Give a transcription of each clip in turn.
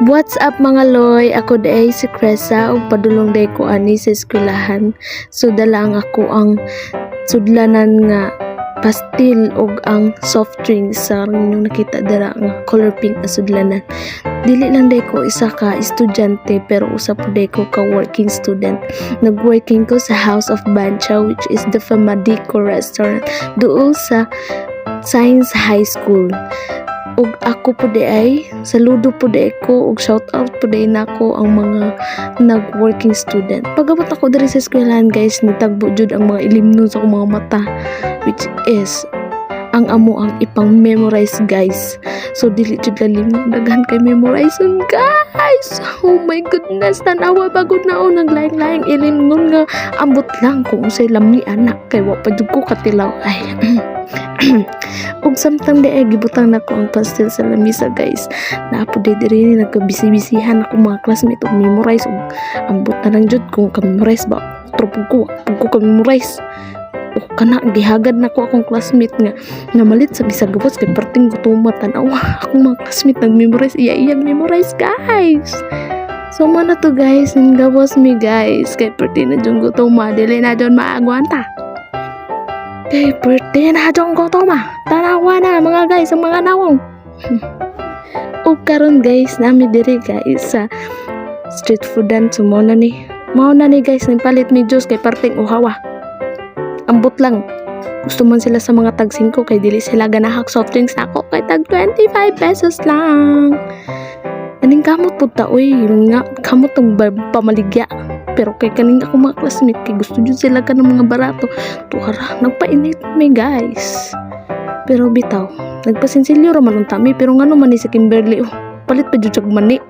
What's up mga loy? Ako day si Cressa ug padulong day ko ani sa eskwelahan. So dalang ako ang sudlanan nga pastil ug ang soft drinks sa inyong nakita dira nga color pink na sudlanan. Dili lang day ko isa ka estudyante pero usa po day ko ka working student. Nag-working ko sa House of Bancha, which is the Famadico restaurant dool sa Science High School. Ug ako po di ay saludo po di ko ug shout out po di nako ang mga nag-working student. Pagabot ako diri sa eskwelahan guys, nitagbo jud ang mga ilimnon sa akong mga mata, which is ang amo ang ipang memorize guys. So dili jud lalim, daghan kay memorize guys. Oh my goodness, tanawa bagod na o naglaing-laing ilimnon nga ambot lang kung unsay lami anak kay wa pa jud ko katilaw ay. ug samtang di ay gibutang nako ang pastel sa lamisa guys. Naapo di diri ni nagkabisi-bisihan ako mga classmate og memorize ug ambot na lang jud kung ka-memorize ba. Tropog ko ka-memorize. O kana gihagad nako akong classmate nga namalit sa bisag gabos kay perting gutumat tanaw akong mga classmate nag-memorize iya-iyang memorize guys. So mana to guys, gabos mi guys kay perting na jud gutuma dili na jud maagwanta. Kay birthday na dong ko to ma. Tanawa na mga guys ang mga nawong. O karon guys nami diri guys sa street foodan sumona ni. Mao na ni guys nipalit mi juice kay parting uhawa. Ambot lang. Gusto man sila sa mga tag 5 kay dili sila ganahak soft drinks nako kay tag 25 pesos lang. Aning kamot pud ta oy, nga kamot ang pamaligya. Pero kay kaning ako mga classmate kay gusto jud sila ka ng mga barato. Tuhara nagpainit mi guys. Pero bitaw, nagpasinsilyo ra man tami pero ngano man ni sa Kimberly palit pa jud siya mani.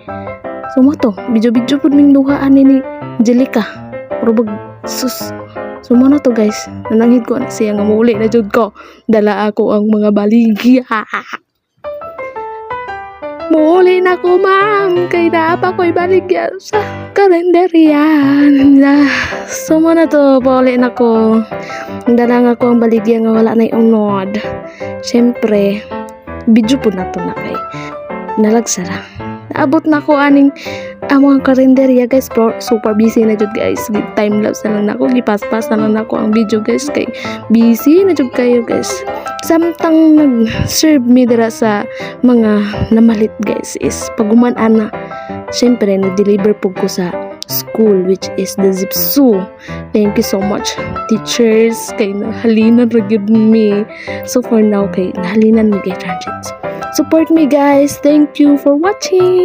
So mo to, video pud ming duha ani ni Angelica. Pero bag sus. So mo na to guys, nananghid ko na siya nga muli na jud ko. Dala ako ang mga baligya. Muli na ko ma'am, kay dapat ko'y baligya sa kalendaryan. So mo na to, pauli na ko. Dala nga ko ang baligya nga wala na yung unod. Siyempre, video po na to na kay nalagsara. Naabot na ko aning ang mga kalendarya guys, super busy na jud guys. Time lapse na lang nako, gipaspas na lang nako ang video guys kay busy na jud kayo guys. Samtang nag-serve mi dira sa mga namalit guys is paguman ana. Syempre na-deliver po ko sa school which is the Zipsu. Thank you so much teachers kay nahalinan ra gyud mi. So for now kay nahalinan mi kay transit. Support me guys. Thank you for watching.